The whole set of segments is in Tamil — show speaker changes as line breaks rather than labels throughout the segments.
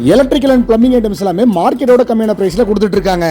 எலக்ட்ரிக்கல் அண்ட் பிளம்பிங் ஐட்டம்ஸ் எல்லாமே மார்க்கெட்டோட கம்மியான பிரைஸ்ல கொடுத்துட்டு இருக்காங்க.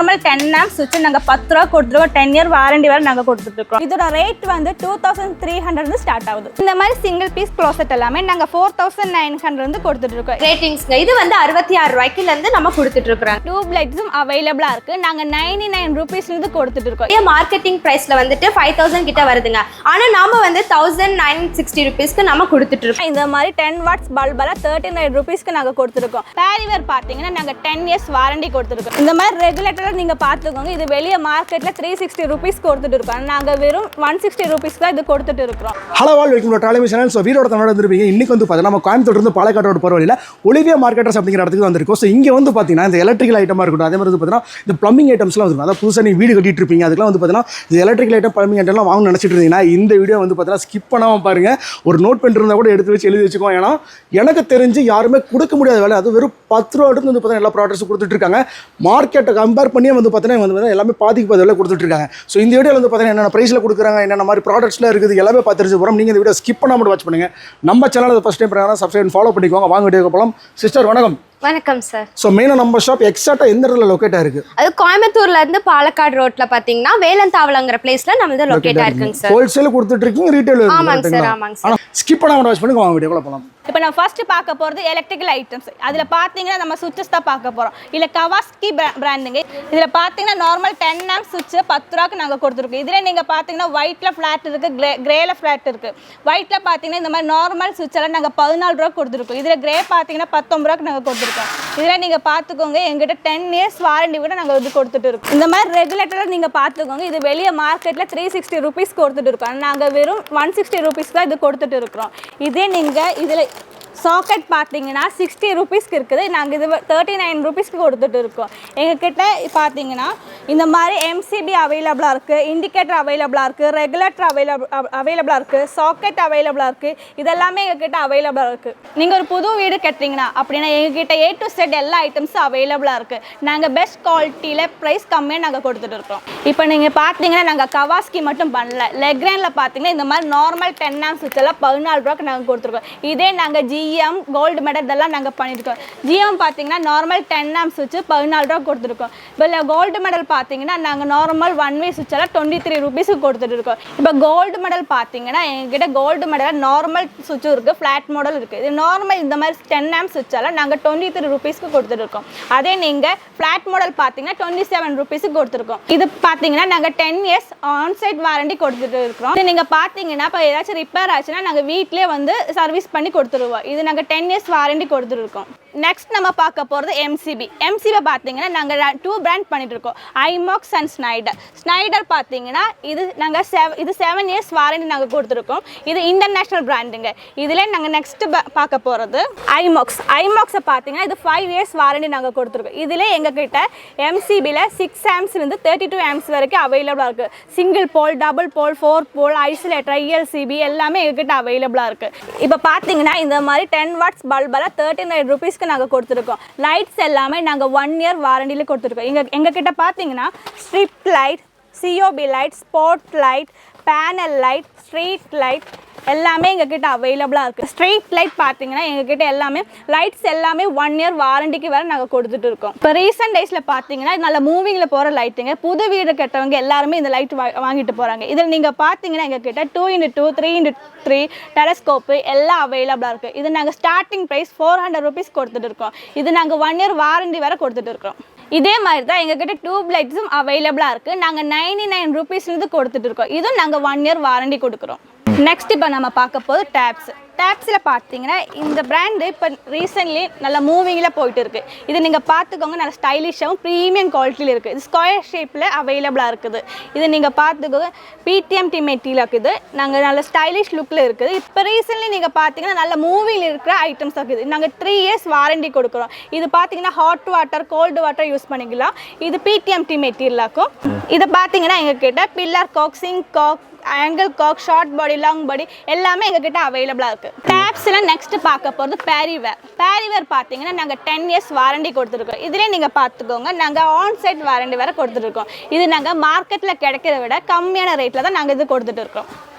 நார்மல் 10 amps சுவிட்ச் நாங்க 10 ரூபாய் கொடுத்துருக்கோம். 10 இயர் வாரண்டி வரை நாங்க கொடுத்துட்டு இருக்கோம். இதோட ரேட் வந்து 2300 இருந்து ஸ்டார்ட் ஆகுது. இந்த மாதிரி சிங்கிள் பீஸ் க்ளோசெட் எல்லாமே நாங்க 4900 இருந்து கொடுத்துட்டு இருக்கோம்.
ரேட்டிங்ஸ்ங்க இது வந்து 66 ரூபாய்க்குல இருந்து நம்ம கொடுத்துட்டு இருக்கோம்.
டியூப் லைட்ஸும் அவைலபிளா இருக்கு. நாங்க 99 ரூபீஸ்ல இருந்து கொடுத்துட்டு இருக்கோம்.
மார்க்கெட்டிங் பிரைஸ்ல வந்துட்டு 5000 கிட்ட வருதுங்க. ஆனா நாம வந்து 1960 ரூபீஸ்க்கு நம்ம கொடுத்துட்டு இருக்கோம்.
இந்த மாதிரி 10 வாட்ஸ் பல்ப் எல்லாம் 39 ரூபீஸ்க்கு நாங்க கொடுத்துருக்கோம். பேரிவேர் பாத்தீங்கன்னா நாங்க 10 இயர்ஸ் வாரண்டி கொடுத்துருக்கோம். இந்த மாதிரி ரெகுலேட்டர் நீங்க பாத்துக்கோங்க. இது வெளிய மார்க்கெட்ல 360 ரூபீஸ் கொடுத்துட்டு இருக்கோம். நாங்க வெறும் 160 ரூபீஸ்க்கு தான் இது கொடுத்துட்டு இருக்கோம்.
Hello all welcome to travel channel. So வீரோட தமிழ் வந்துருப்பீங்க. இன்னைக்கு வந்து பார்த்தீங்கன்னா நம்ம கோயம்புத்தூர் இருந்து பாலக்காடு ரோடு போகிற வழியில் ஒலிவியா மார்க்கெட்டர்ஸ் அப்படிங்கிற இடத்துக்கு வந்திருக்கோம். ஸோ இங்கே வந்து பார்த்தீங்கன்னா இந்த எலக்ட்ரிக்கல் ஐட்டமாக இருக்கட்டும், அதே மாதிரி வந்து பார்த்தீங்கன்னா இந்த பிளம்பிங் ஐட்டம்ஸ்லாம் வந்துருக்கும். அதாவது புதுசாக நீங்கள் வீடு கட்டிட்டு இருப்பீங்க, அதுக்கெல்லாம் வந்து பார்த்தீங்கன்னா இந்த எலக்ட்ரிக்கல் ஐட்டம் பிளம்பிங் ஐட்டம்லாம் வாங்கணும்னு நினச்சிட்டு இருந்தீங்கன்னா இந்த வீடியோ வந்து பார்த்தீங்கன்னா ஸ்கிப் பண்ணாமல் பாருங்கள். ஒரு நோட் பண்ணிருந்தா கூட எடுத்து வச்சு எழுதி வச்சுக்கோங்க. ஏன்னா எனக்கு தெரிஞ்சு யாருமே கொடுக்க முடியாத வேலை. அது வெறும் 10 ரூபா வந்து பார்த்தீங்கன்னா எல்லா ப்ராடக்ட்ஸும் கொடுத்துட்டு இருக்காங்க. மார்க்கெட்டை கம்பேர் பண்ணி வந்து பார்த்தீங்கன்னா வந்து எல்லாமே பாதிக்கு பாதியில் கொடுத்துட்டு இருக்காங்க. ஸோ இந்த வீடியோவில் வந்து பார்த்தீங்கன்னா என்னென்ன ப்ரைஸில் கொடுக்குறாங்க, என்னென்ன மாதிரி ப்ராடக்ட்ஸ்லாம் இருக்குது எல்லாமே பார்த்துட்டு போகிறோம். நீங்கள் இந்த வீடியோ ஸ்கிப் பண்ணாமல் வாட்ச் பண்ணுங்கள். நம்ம சேனல் ஃபஸ்ட் டைம் பண்ணால் சப்ஸ்கிரைப் ஃபாலோ பண்ணிக்கோங்க. வாங்க வீடியோக்கு போகலாம். சிஸ்டர் வணக்கம்.
வணக்கம் சார்.
ஸோ மெயினாக நம்ம ஷாப் எக்ஸாக்டா எந்த இடத்துல லொக்கேட் ஆயிருக்கு?
அது கோயம்புத்தூர்ல இருந்து பாலக்காடு ரோட்ல பாத்தீங்கன்னா வேலந்தாவளங்கிற பிளேஸ்ல நம்ம லொக்கேட் ஆயிருக்குங்க சார்.
ஹோல்சேல் கொடுத்துட்டு இருக்கீங்க, ரீட்டைல்?
ஆமாங்க சார், ஆமாங்க சார்.
ஸ்கிப் பண்ணாம வாட்ச் பண்ணுங்க. வாங்க வீடியோக்குள்ள போகலாம்.
இப்போ நான் ஃபர்ஸ்ட் பார்க்க போகிறது எலக்ட்ரிக்கல் ஐட்டம்ஸ். அதில் பார்த்தீங்கன்னா நம்ம சுவிட்சஸ் தான் பார்க்க போகிறோம். இல்லை கவாஸ்கி பிராண்டுங்க. இதில் பார்த்தீங்கன்னா நார்மல் 10 amp சுவிட்ச் 10 ரூபாய்க்கு நாங்கள் கொடுத்துருக்கோம். இதில் நீங்கள் பார்த்தீங்கன்னா ஒயிட்டில் ஃப்ளாட் இருக்குது, கிரேல ஃப்ளாட் இருக்குது. ஒயிட்டில் பார்த்தீங்கன்னா இந்த மாதிரி நார்மல் சுவிட்ச் எல்லாம் நாங்கள் 14 ரூபா கொடுத்துருக்கோம். இதில் கிரே பார்த்தீங்கன்னா 19 ரூபாய்க்கு நாங்கள் கொடுத்துருக்கோம். இதில் நீங்கள் பார்த்துக்கோங்க, எங்கிட்ட 10 இயர்ஸ் வாரண்டி விட நாங்கள் இது கொடுத்துட்டு இருக்கோம். இந்த மாதிரி ரெகுலேட்டர் நீங்கள் பார்த்துக்கோங்க. இது வெளியே மார்க்கெட்டில் 360 ரூபீஸ் கொடுத்துட்டு இருக்கோம். நாங்கள் வெறும் 160 ரூபீஸ் தான் இது கொடுத்துட்டு இருக்கிறோம். இதே நீங்கள் இதில் சாக்கெட் பார்த்தீங்கன்னா 60 ரூபீஸ்க்கு இருக்குது. நாங்கள் இது 39 ரூபீஸ்க்கு கொடுத்துட்டு இருக்கோம். எங்ககிட்ட பார்த்தீங்கன்னா இந்த மாதிரி எம்சிபி அவைலபிளாக இருக்குது, இண்டிகேட்டர் அவைலபிளாக இருக்குது, ரெகுலேட்டர் அவைலபிளாக இருக்குது, சாக்கெட் அவைலபிளாக இருக்குது. இதெல்லாமே எங்ககிட்ட அவைலபிளாக இருக்குது. நீங்கள் ஒரு புது வீடு கட்டுறீங்கன்னா அப்படின்னா எங்ககிட்ட A to Z எல்லா ஐட்டம்ஸும் அவைலபிளாக இருக்குது. நாங்கள் பெஸ்ட் குவாலிட்டியில் ப்ரைஸ் கம்மியாக நாங்கள் கொடுத்துட்டு இருக்கோம். இப்போ நீங்கள் பார்த்தீங்கன்னா நாங்கள் கவாஸ்கி மட்டும் பண்ணல. லெக்ரேனில் பார்த்தீங்கன்னா இந்த மாதிரி நார்மல் 10 amp சுவிட்ச் எல்லாம் 14 ரூபாய்க்கு நாங்கள் கொடுத்துருக்கோம். இதே நாங்கள் GM கோல்டு மெடல் இதெல்லாம் நாங்கள் பண்ணியிருக்கோம். GM பார்த்தீங்கன்னா நார்மல் 10 amp சுவிட்ச் 14 ரூபா கொடுத்துருக்கோம். இப்போ கோல்டு மெடல் பார்த்தீங்கன்னா நாங்கள் நார்மல் 1 way சுவிட்ச் எல்லாம் 23 ரூபீஸுக்கு கொடுத்துட்டு இருக்கோம். இப்போ கோல்டு மெடல் பார்த்தீங்கன்னா எங்ககிட்ட கோல்டு மெடல் நார்மல் சுவிட்சும் இருக்குது, ஃப்ளாட் மாடல் இருக்குது. இது நார்மல் இந்த மாதிரி 10 amp சுவிட்ச் எல்லாம் நாங்கள் 23 ரூபீஸ்க்கு கொடுத்துட்டு இருக்கோம். அதே நீங்கள் ஃப்ளாட் மாடல் பார்த்தீங்கன்னா 27 ரூபீஸுக்கு கொடுத்துருக்கோம். இது பார்த்தீங்கன்னா நாங்கள் 10 இயர்ஸ் ஆன்சைட் வாரண்டி கொடுத்துட்டு இருக்கிறோம். இது நீங்கள் பார்த்தீங்கன்னா இப்போ ஏதாச்சும் ரிப்பேர் ஆச்சுன்னா நாங்கள் வீட்டிலே வந்து சர்வீஸ் பண்ணி கொடுத்துருவோம். இது நாங்கள் 10 இயர்ஸ் வாரண்டி கொடுத்துருக்கோம். நெக்ஸ்ட் நம்ம பார்க்க போகிறது எம்சிபி. பார்த்தீங்கன்னா நாங்கள் 2 பிராண்ட் பண்ணிட்டு இருக்கோம், ஐமாக்ஸ் அண்ட் ஸ்னைடர் பார்த்தீங்கன்னா இது நாங்கள் 7 இயர்ஸ் வாரண்டி நாங்கள் கொடுத்துருக்கோம். இது இன்டர்நேஷ்னல் பிராண்டுங்க. இதில் நாங்கள் நெக்ஸ்ட் பார்க்க போகிறது ஐமாக்ஸை பார்த்தீங்கன்னா இது 5 இயர்ஸ் வாரண்டி நாங்கள் கொடுத்துருக்கோம். இதில் எங்ககிட்ட எம்சிபியில் 6 amps 32 amps வரைக்கும் அவைலபிளாக இருக்குது. சிங்கிள் போல், டபுள் போல், 4 போல், ஐசோலேட்டர், ILCB எல்லாமே எங்ககிட்ட அவைலபிளாக இருக்குது. இப்போ பார்த்தீங்கன்னா இந்த மாதிரி 10 வாட்ஸ் பல்பெல்லாம் 39 ரூபீஸ்க்கு நாங்கள் கொடுத்துருக்கோம். லைட்ஸ் எல்லாமே நாங்கள் 1 இயர் வாரண்டியில் கொடுத்துருக்கோம். எங்ககிட்ட பார்த்தீங்கன்னா strip light, COB light, spot light, panel light, street light எல்லாமே எங்ககிட்ட அவைலபிளாக இருக்குது. ஸ்ட்ரீட் லைட் பார்த்தீங்கன்னா எங்ககிட்ட எல்லாமே லைட்ஸ் எல்லாமே 1 இயர் வாரண்டிக்கு வேறு நாங்கள் கொடுத்துட்டு இருக்கோம். இப்போ ரீசெண்ட் டேஸில் பார்த்தீங்கன்னா நல்ல மூவிங்கில் போகிற லைட்டுங்க. புது வீடு கட்டவங்க எல்லாருமே இந்த லைட் வாங்கிட்டு போகிறாங்க. இதில் நீங்கள் பார்த்தீங்கன்னா எங்ககிட்ட 2x2, 3x3 டெலஸ்கோப்பு எல்லாம் அவைலபிளாக இருக்குது. இது நாங்கள் ஸ்டார்டிங் ப்ரைஸ் 400 ரூபீஸ் கொடுத்துட்டு இருக்கோம். இது நாங்கள் 1 இயர் வாரண்டி வேறு கொடுத்துட்டு இருக்கோம். இதே மாதிரி தான் எங்ககிட்ட டியூப் லைட்ஸும் அவைலபிளாக இருக்குது. நாங்கள் 99 ரூபீஸ்லேருந்து கொடுத்துட்டு இருக்கோம். இதுவும் நாங்கள் 1 இயர் வாரண்டி கொடுக்குறோம். நெக்ஸ்ட் இப்போ நம்ம பார்க்க போது டேப்ஸில் பார்த்தீங்கன்னா இந்த பிராண்டு இப்போ ரீசெண்ட்லி நல்ல மூவிங்கில் போயிட்டு இருக்குது. இது நீங்கள் பார்த்துக்கோங்க, நல்ல ஸ்டைலிஷாகவும் ப்ரீமியம் குவாலிட்டியில் இருக்குது. இது ஸ்கொயர் ஷேப்பில் அவைலபிளாக இருக்குது. இது நீங்கள் பார்த்துக்கோங்க, PTMT மெட்டீரியல் இருக்குது. நாங்கள் நல்ல ஸ்டைலிஷ் லுக்கில் இருக்குது. இப்போ ரீசெண்ட்லி நீங்கள் பார்த்தீங்கன்னா நல்ல மூவியில் இருக்கிற ஐட்டம்ஸ் இருக்குது. நாங்கள் 3 இயர்ஸ் வாரண்டி கொடுக்குறோம். இது பார்த்தீங்கன்னா hot water, cold water use பண்ணிக்கலாம். இது PTMT மெட்டீரியலாக்கும். இதை பார்த்தீங்கன்னா எங்ககிட்ட பில்லர் காக், சிங்க் காக், ஆங்கிள் காக், ஷார்ட் பாடி, லாங் பாடி எல்லாமே எங்ககிட்ட அவைலபிளாக இருக்குது. டேப்ஸில் நெக்ஸ்ட் பார்க்க போகிறது பேரிவேர் பார்த்தீங்கன்னா நாங்கள் 10 இயர்ஸ் வாரண்டி கொடுத்துருக்கோம். இதிலே நீங்கள் பார்த்துக்கோங்க, நாங்கள் ஆன்சைட் வாரண்டி வேறு கொடுத்துருக்கோம். இது நாங்கள் மார்க்கெட்டில் கிடைக்கிறத விட கம்மியான ரேட்டில் தான் நாங்கள் இது கொடுத்துட்டு இருக்கோம்.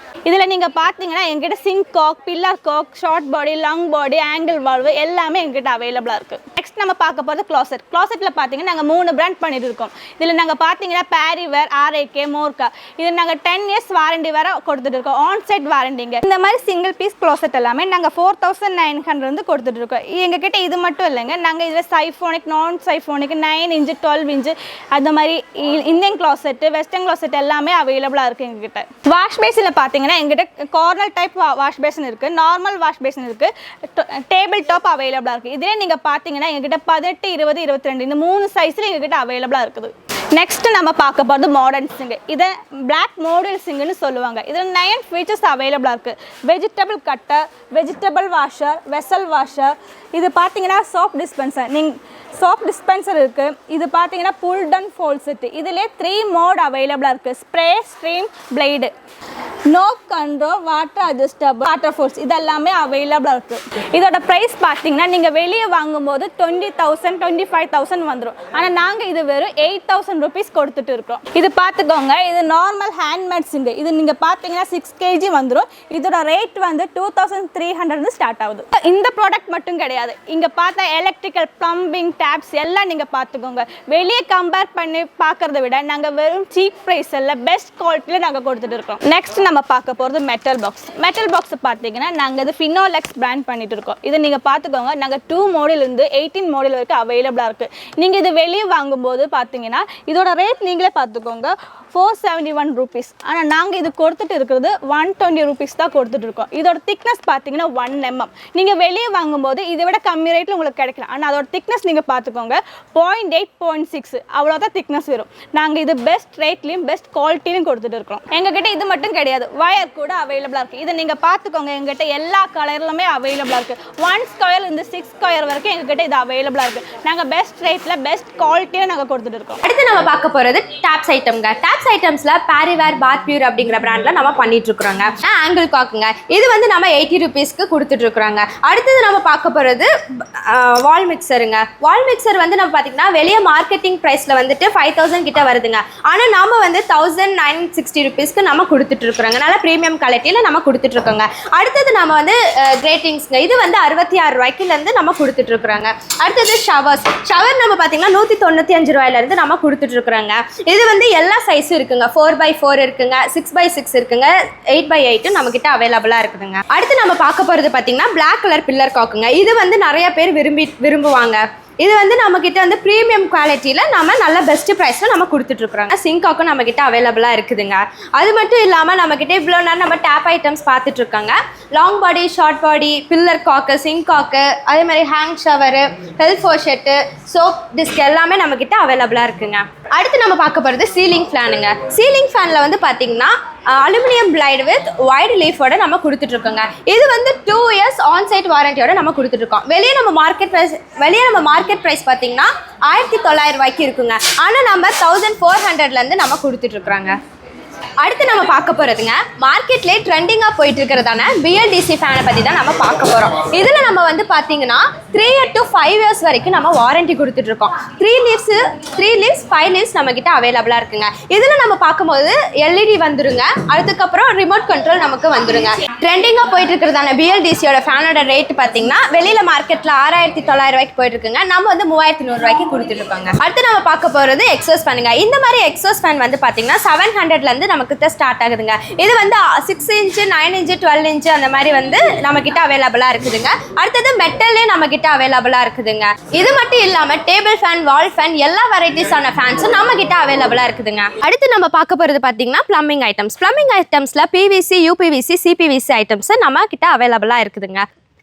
இதில் நீங்கள் பார்த்தீங்கன்னா எங்கிட்ட சிங்க் காக், பில்லர் காக், ஷார்ட் பாடி, லாங் பாடி, ஆங்கிள் வால்வு எல்லாமே எங்கிட்ட அவைலபிளாக இருக்குது. நெக்ஸ்ட் நம்ம பார்க்க போகிறது க்ளாசெட். க்ளாசெட்டில் பார்த்தீங்கன்னா நாங்கள் 3 பிராண்ட் பண்ணிட்டு இருக்கோம். இதில் நாங்கள் பார்த்தீங்கன்னா பேரிவேர், ஆர்ஏகே, மோர்கா. இதில் நாங்கள் 10 இயர்ஸ் வாரண்டி வர கொடுத்துட்டு இருக்கோம். ஆன் சைட் வாரண்டிங்க. இந்த மாதிரி சிங்கிள் பீஸ் க்ளாசெட் எல்லாமே நாங்கள் 4900 வந்து கொடுத்துட்டு இருக்கோம். எங்ககிட்ட இது மட்டும் இல்லைங்க, நாங்கள் இதில் சைஃபோனிக், நான் சைஃபோனிக், 9 இன்ச்சு, 12 இன்ச்சு அந்த மாதிரி இந்தியன் க்ளாசெட்டு, வெஸ்டர்ன் க்ளாசெட் எல்லாமே அவைலபிளாக இருக்குது எங்ககிட்ட. வாஷ் பேஸில் பார்த்தீங்கன்னா எங்ககிட்ட கார்னர் டைப் வாஷ் பேசன் இருக்குது, நார்மல் வாஷ் பேசன் இருக்குது, டேபிள் டாப் அவைலபிளாக இருக்குது. இதே நீங்கள் பார்த்தீங்கன்னா எங்ககிட்ட 18, 20, 22 இந்த 3 சைஸில் எங்ககிட்ட அவைலபிளாக இருக்குது. நெக்ஸ்ட் நம்ம பார்க்க போகிறது மாடர்ன் சிங்கு. இதை பிளாக் மாடல் சிங்குன்னு சொல்லுவாங்க. இதில் 9 ஃபீச்சர்ஸ் அவைலபிளாக இருக்குது. Vegetable cutter, vegetable washer, vessel washer. இது பார்த்தீங்கன்னா சோப் டிஸ்பென்சர். சோப் டிஸ்பென்சர் இருக்குது. இது பார்த்தீங்கன்னா புல் டவுன் ஃபோல்ட் செட்டு. இதிலே 3 மோட் அவைலபிளாக இருக்குது. Spray, stream, blade, knob control, water adjustable, water force இதெல்லாமே அவைலபிளாக இருக்குது. இதோட ப்ரைஸ் பார்த்தீங்கன்னா நீங்கள் வெளியே வாங்கும்போது 20,000 25,000 வந்துடும். ஆனால் நாங்கள் இது வெறும் 8,000 rupees கொடுத்துட்டு இருக்கோம். இது பார்த்துக்கோங்க, இது நார்மல் ஹேண்ட்மேட் சிங்கு. இது நீங்கள் பார்த்தீங்கன்னா 6 kg வந்துடும். இதோட ரேட் வந்து 2,300 ஸ்டார்ட் ஆகுது. இந்த ப்ராடக்ட் மட்டும் கிடையாது, இங்கே பார்த்தா எலக்ட்ரிக்கல், ப்ளம்பிங், டேப்ஸ் எல்லாம் நீங்கள் பார்த்துக்கோங்க. வெளியே கம்பேர் பண்ணி பார்க்குறத விட நாங்கள் வெறும் சீப் ப்ரைஸில் பெஸ்ட் குவாலிட்டியில் நாங்கள் கொடுத்துட்டு இருக்கோம். நெக்ஸ்ட் நம்ம பார்க்க போகிறது மெட்டல் பாக்ஸ். மெட்டல் பாக்ஸ் பார்த்தீங்கன்னா நாங்கள் இது ஃபினோலெக்ஸ் பிராண்ட் பண்ணிட்டு இருக்கோம். இதை நீங்கள் பார்த்துக்கோங்க, நாங்கள் 2 மாடலேருந்து 18 மாடல் வரைக்கும் அவைலபிளாக இருக்குது. நீங்கள் இது வெளியே வாங்கும்போது பார்த்தீங்கன்னா இதோட ரேட் நீங்களே பார்த்துக்கோங்க, 471 rupees. ஆனால் நாங்கள் இது கொடுத்துட்டு இருக்கிறது 120 rupees தான் கொடுத்துட்டு இருக்கோம். இதோட திக்னஸ் பார்த்தீங்கன்னா 1 mm. நீங்கள் வெளியே வாங்கும்போது இதை விட கம்மி ரேட்டில் உங்களுக்கு கிடைக்கலாம். ஆனால் அதோட திக்னஸ் நீங்கள் பார்த்துக்கோங்க 0.8, 0.6 அவ்வளோதான் திக்னஸ் வரும். நாங்கள் இது பெஸ்ட் ரேட்லையும் பெஸ்ட் குவாலிட்டிலையும் கொடுத்துட்டு இருக்கோம். எங்ககிட்ட இது மட்டும் கிடையாது, வயர் கூட அவைலபிளாக இருக்குது. இதை நீங்கள் பார்த்துக்கோங்க, எங்ககிட்ட எல்லா கலர்லுமே அவைலபிளாக இருக்குது. 1 square இருந்து 6 square வரைக்கும் எங்ககிட்ட இது அவைலபிளாக இருக்குது. நாங்கள் பெஸ்ட் ரேட்டில் பெஸ்ட் குவாலிட்டியாக நாங்கள் கொடுத்துட்டு இருக்கோம்.
அடுத்து நம்ம பார்க்க போகிறது டாப்ஸ் ஐட்டம்ங்க. டாப்ஸ் ஐட்டம்ஸ்ல பாரிவேர், பாத் பியூர் அப்படிங்கிற பிராண்ட்ல நம்ம பண்ணிட்டு இருக்கிறோங்க. ஆங்கிள் காக்குங்க, இது வந்து நம்ம 80 rupeesக்கு கொடுத்துட்டு இருக்கிறோங்க. அடுத்தது நம்ம பார்க்க போகிறது வால் மிக்சருங்க. வால் மிக்சர் வந்து நம்ம பார்த்தீங்கன்னா வெளியே மார்க்கெட்டிங் ப்ரைஸில் வந்துட்டு 5,000 கிட்ட வருதுங்க. ஆனால் நாம வந்து 1,960 rupeesக்கு நம்ம கொடுத்துட்டு இருக்கிறோங்க. நல்ல ப்ரீமியம் குவாலிட்டியில் நம்ம கொடுத்துட்டு இருக்கோங்க. அடுத்தது நம்ம வந்து கிரேட்டிங்ஸ்ங்க, இது வந்து 66 ரூபாய்க்குலேருந்து நம்ம கொடுத்துட்டு இருக்கிறோங்க. அடுத்தது ஷவர் நம்ம பார்த்தீங்கன்னா 195 ரூபாயிலேருந்து நம்ம கொடுத்துட்டு இருக்கிறோங்க. இது வந்து எல்லா சைஸும் இருக்குங்க, 4x4 இருக்குங்க, 6x6 இருக்குங்க, 8x8 நம்ம கிட்ட அவைலபிளா இருக்குதுங்க. அடுத்து நம்ம பார்க்க போறது பாத்தீங்கன்னா Black கலர் பில்லர் காக்குங்க. இது வந்து நிறைய பேர் விரும்புவாங்க. இது வந்து நம்ம கிட்ட வந்து ப்ரீமியம் குவாலிட்டியில் நம்ம நல்ல பெஸ்ட் ப்ரைஸில் நம்ம கொடுத்துட்டு இருக்கிறோங்க. சிங்க் காக்கும் நம்ம கிட்ட அவைலபிளாக இருக்குதுங்க. அது மட்டும் இல்லாமல் நம்ம கிட்ட இவ்வளோ நேரம் நம்ம டேப் ஐட்டம்ஸ் பார்த்துட்டு இருக்காங்க. Long body, short body, pillar cock, sink cock, அதே மாதிரி ஹேங் ஷவரு, ஹெல்த் வாஷெட்டு, சோப் டிஸ்க் எல்லாமே நம்ம கிட்ட அவைலபிளாக இருக்குங்க. அடுத்து நம்ம பார்க்க போகிறது சீலிங் ஃபேனுங்க. சீலிங் ஃபேனில் வந்து பார்த்தீங்கன்னா அலுமினியம் பிளைடு வித் வைட் லீஃபோட நம்ம கொடுத்துட்டு இருக்கோங்க. இது வந்து 2 years ஆன் சைட் வாரண்டியோட நம்ம கொடுத்துட்டு இருக்கோம். வெளியே நம்ம மார்க்கெட் ப்ரைஸ் பார்த்தீங்கன்னா 1,900 ரூபாய்க்கு இருக்குங்க. ஆனால் நம்ம 1,400லேருந்து நம்ம கொடுத்துட்டு இருக்கிறோங்க. அடுத்து நம்ம பார்க்க போகிறதுங்க, மார்க்கெட்லேயே ட்ரெண்டிங்காக போயிட்டு இருக்கிறதான பிஎல்டிசி ஃபேனை பற்றி தான் நம்ம பார்க்க போகிறோம். இதில் நம்ம வந்து பார்த்தீங்கன்னா 3 to 5 years வரைக்கும் நம்ம வாரண்டி கொடுத்துட்ருக்கோம். 3 leaves 5 leaves நம்மக்கிட்ட அவைலபிளாக இருக்குங்க. இதில் நம்ம பார்க்கும்போது எல்இடி வந்துருங்க, அதுக்கப்புறம் ரிமோட் கண்ட்ரோல் நமக்கு வந்துருங்க. ட்ரெண்டிங்காக போயிட்டு இருக்கிறதான பிஎல்டிசியோட ஃபேனோட ரேட் பார்த்தீங்கன்னா வெளியில் மார்க்கெட்டில் 6,900 ரூபாய்க்கு போயிட்டு இருக்குங்க. நம்ம வந்து 3,100 ரூபாய்க்கு கொடுத்துட்ருக்கோங்க. அடுத்து நம்ம பார்க்க போகிறது எக்ஸாஸ்ட் ஃபேனுங்க. இந்த மாதிரி எக்ஸாஸ்ட் ஃபேன் வந்து பார்த்தீங்கன்னா 700லேருந்து நமக்கு ஸ்டார்ட் ஆகுதுங்க. இது வந்து 6 inch, 9 inch, 12 inch அந்த மாதிரி வந்து நம்ம கிட்ட அவைலபிளா இருக்குதுங்க. அடுத்தது மெட்டல்லே நம்ம கிட்ட அவைலபிளா இருக்குதுங்க. இது மட்டும் இல்லாம டேபிள் ஃபேன், வால் ஃபேன் எல்லா வெரைட்டிஸான ஃபேன்ஸும் நம்ம கிட்ட அவைலபிளா இருக்குதுங்க. அடுத்து நம்ம பார்க்க போறது பாத்தீங்கன்னா பிளம்பிங் ஐட்டம்ஸ். பிளம்பிங் ஐட்டம்ஸ்ல பிவிசி, யூபிவிசி, சிபிவிசி ஐட்டம்ஸ் நம்ம கிட்ட அவைலபிளா இருக்குதுங்க.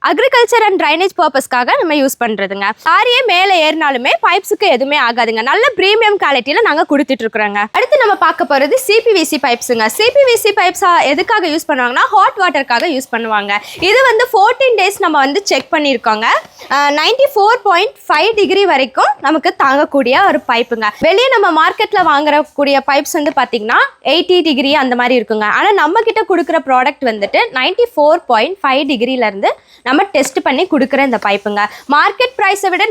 அக்ரிகல்ச்சர் அண்ட் ட்ரைனேஜ் பர்பஸ்க்காக நம்ம யூஸ் பண்ணுறதுங்க. சாரியே மேலே ஏறினாலுமே பைப்ஸுக்கு எதுவுமே ஆகாதுங்க. நல்ல ப்ரீமியம் குவாலிட்டியில் நாங்கள் கொடுத்துட்ருக்குறோங்க. அடுத்து நம்ம பார்க்க போகிறது சிபிவிசி பைப்ஸுங்க. சிபிவிசி பைப்ஸ் எதுக்காக யூஸ் பண்ணுவாங்கன்னா ஹாட் வாட்டருக்காக யூஸ் பண்ணுவாங்க. இது வந்து 14 days நம்ம வந்து செக் பண்ணியிருக்கோங்க. 94.5 degree வரைக்கும் நமக்கு தாங்கக்கூடிய ஒரு பைப்புங்க. வெளியே நம்ம மார்க்கெட்டில் வாங்குறக்கூடிய பைப்ஸ் வந்து பார்த்தீங்கன்னா 80 degree அந்த மாதிரி இருக்குங்க. ஆனால் நம்ம கிட்ட கொடுக்குற ப்ராடக்ட் வந்துட்டு 94.5 degreeலேருந்து நம்ம டெஸ்ட் பண்ணி கொடுக்குற இந்த பைப்புங்க. மார்க்கெட் ப்ரைஸை விட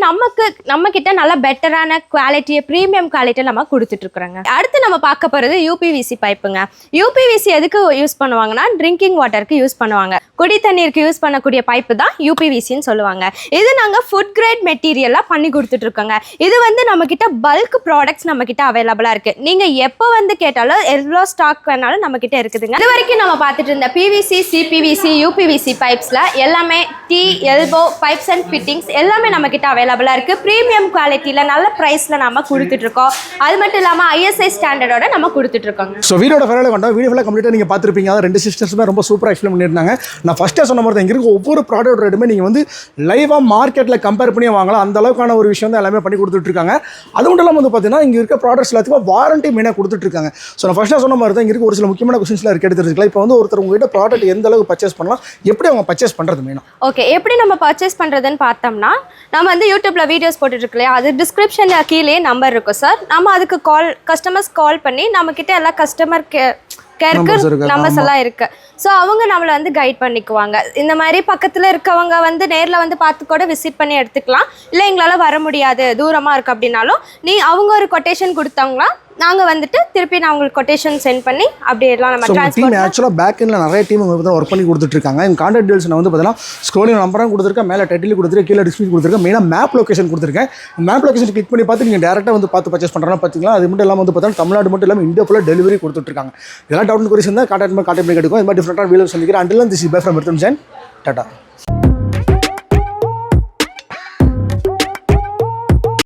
நம்ம கிட்ட நல்ல பெட்டரான குவாலிட்டியை ப்ரீமியம் குவாலிட்டியை நம்ம கொடுத்துட்ருக்குறோங்க. அடுத்து நம்ம பார்க்க போகிறது யூபிவிசி பைப்புங்க. யூபிவிசி எதுக்கு யூஸ் பண்ணுவாங்கன்னா ட்ரிங்கிங் வாட்டருக்கு யூஸ் பண்ணுவாங்க. குடி தண்ணீருக்கு யூஸ் பண்ணக்கூடிய பைப்பு தான் யூபிவிசின்னு சொல்லுவாங்க. இது நாங்கள் ஃபுட் கிரேட் மெட்டீரியலாக பண்ணி கொடுத்துட்ருக்கோங்க. இது வந்து நம்மக்கிட்ட பல்க் ப்ராடக்ட்ஸ் நம்மக்கிட்ட அவைலபிளாக இருக்குது. நீங்கள் எப்போ வந்து கேட்டாலும் எவ்வளோ ஸ்டாக் வேணாலும் நம்மக்கிட்ட இருக்குதுங்க. இது வரைக்கும் நம்ம பார்த்துட்டு இருந்த பிவிசி, சிபிவிசி, யூபிவிசி பைப்ஸில் எல்லாமே tea, elbow, pipes and fittings எல்லாமே நம்மக்கிட்ட அவைலபிளாக இருக்குது. ப்ரீமியம் குவாலிட்டியில் நல்ல ப்ரைஸில் நம்ம கொடுத்துட்ருக்கோம். அது மட்டும் இல்லாமல் ஐஎஸ்ஐ ஸ்டாண்டர்டோட நம்ம கொடுத்துட்ருக்கோங்க.
ஸோ வீடியோட ஃபைனலாக கொண்டோம். வீடியோ ஃபுல்லாக கம்ப்ளீட்டாக நீங்கள் பார்த்துருப்பீங்க. அதாவது 2 சிஸ்டர்ஸுமே ரொம்ப சூப்பராக எக்ஸ்பிளைன் பண்ணியிருந்தாங்க. நான் ஃபஸ்ட்டே சொன்ன மாதிரி தான் இங்கே இருக்க ஒவ்வொரு ப்ராடக்ட் ரேட்டுமே நீங்கள் வந்து லைவாக மார்க்கெட்டில் கம்பேர் பண்ணி வாங்கலாம். அந்த அளவுக்கான ஒரு விஷயம் தான் எல்லாமே பண்ணி கொடுத்துட்ருக்காங்க. அது மட்டும் இல்லாமல் வந்து பார்த்தீங்கன்னா இங்கே இருக்க ப்ராடக்ட்ஸ் எல்லாத்துக்கும் வாரண்டி மெயினாக கொடுத்துட்ருக்காங்க. ஸோ நான் ஃபஸ்ட்டாக சொன்ன மாதிரி தான் இங்கே இருக்க ஒரு சில முக்கியமான கொஸ்டின்ஸ்லாம் இருக்குது எடுத்துருக்கலாம். இப்போ வந்து ஒருத்தர் உங்ககிட்ட ப்ராடக்ட் எந்த அளவுக்கு பர்ச்சேஸ் பண்ணலாம், எப்படி அவங்க பர்ச்சேஸ் பண்ணுறது மெயினாக?
ஓகே, எப்படி நம்ம பர்ச்சேஸ் பண்ணுறதுன்னு பார்த்தோம்னா, நம்ம வந்து யூடியூப்பில் வீடியோஸ் போட்டுட்ருக்கலையா, அது டிஸ்கிரிப்ஷனில் கீழே நம்பர் இருக்கும் சார். நம்ம அதுக்கு கஸ்டமர்ஸ் கால் பண்ணி நம்மக்கிட்ட எல்லாம் கஸ்டமர் கேருக்கு நம்பர்ஸ் எல்லாம் இருக்கு. ஸோ அவங்க நம்மளை வந்து கைட் பண்ணிக்குவாங்க. இந்த மாதிரி பக்கத்தில் இருக்கவங்க வந்து நேரில் வந்து பார்த்து கூட விசிட் பண்ணி எடுத்துக்கலாம். இல்லை எங்களால் வர முடியாது, தூரமாக இருக்குது அப்படின்னாலும் அவங்க ஒரு கொட்டேஷன் கொடுத்தாங்களா நாங்கள் வந்துட்டு திருப்பி நான் உங்களுக்கு கொட்டேஷன் சென்ட் பண்ணி அப்படியே எல்லாம் நம்ம
ட்ரான்ஸ்போர்ட். ஆக்சுவலாக பேக் எண்டில் நிறைய டீம் ஒர்க் பண்ணி கொடுத்துட்ருக்காங்க. எங்கள் கான்டாக்ட் டீல்ஸ் நான் வந்து பார்த்தீங்கன்னா ஸ்க்ரோலிங் நம்பரும் கொடுத்துருக்கேன், மேலே டைட்டில் கொடுத்துருக்கேன், கீழே டிஸ்கிரிப்ஷன் கொடுத்துருக்கேன், மெயினாக மேப் லொகேஷன் கொடுத்துருக்கேன். மேப் லொகேஷன் கிளிக் பண்ணி பார்த்து நீங்கள் டேரெக்டாக வந்து பார்த்து பர்ச்சேஸ் பண்ணுறோன்னா பார்த்தீங்களா. அது மட்டும் இல்லாமல் வந்து பார்த்தீங்கன்னா தமிழ்நாடு மட்டும் இல்லாமல் இந்தியா ஃபுல்லாக டெலிவரி கொடுத்துட்ருக்காங்க. இதெல்லாம் டவுட் குறிச்சு இருந்தால் கான்டாக்ட் பண்ணி கிடைக்கும். இது மாதிரி டிஃப்ரெண்ட்டாக வீடியோ சந்திக்கிறேன். Until this is by from Tata.